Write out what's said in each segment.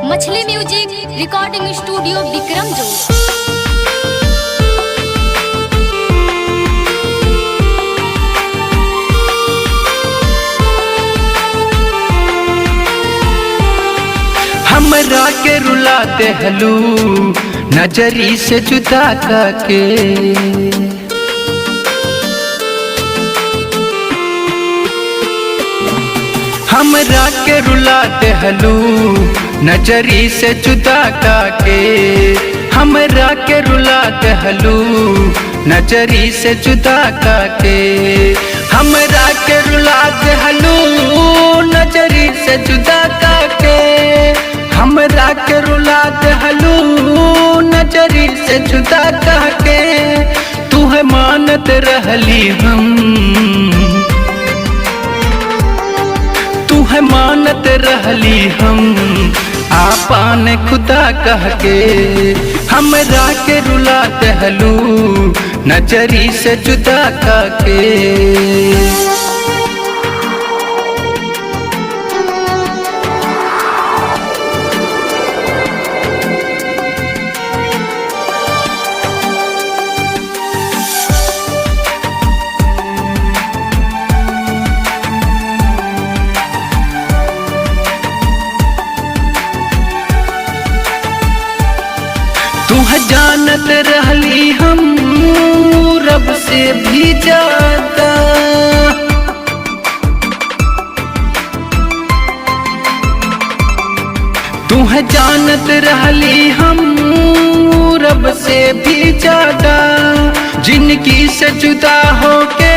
मछली music recording studio Vikram जोड़। हमरा के रुलाते हलू नजरी से जुदा करके, हमरा के रुलाते हलू नजरी से जुदा करके, हमरा के रुलाते हलू नजरी से जुदा करके, हमरा के रुलाते हलू नजरी से जुदा करके, हमरा के रुलाते हलू नजरी से जुदा करके। तू है मानत रहली हम, तू है मानत रहली हम आपन खुदा कह के, हमरा के रुलाते हलू नजरी से जुदा करके। तू है जानत रहली हम रब से भी ज्यादा, तू है जानत रहली हम रब से भी ज्यादा। जिनकी से जुदा होके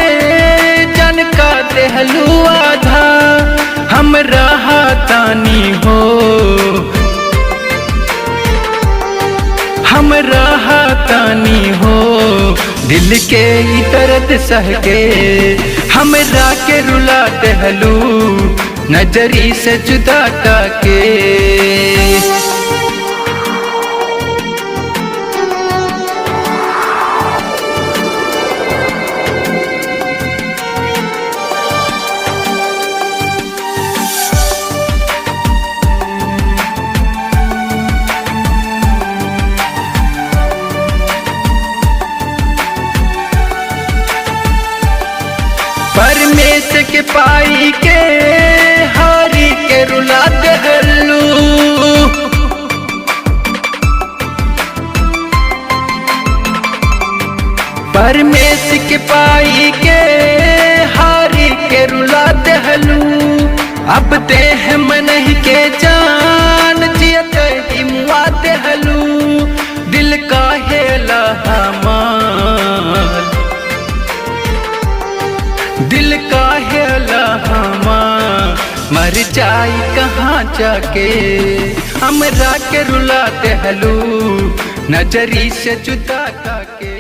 जन का देहलू आधा, हम रहा तानी हो हम रहा तानी हो दिल के दर्द सह के। हमरा के रुलाते हलू नजरी से जुदा करके। परमेश के पाई के हारी के रुलाते हलू, परमेश के पाई के हारी के रुलाते हलू। अब ते है मन ही के जान जियत ही मुआते हलू। दिल का हेला हमार, दिल का हेला हमार मर जाई कहाँ जाके। हमरा के रुलाते हलू नजरी से जुदा करके।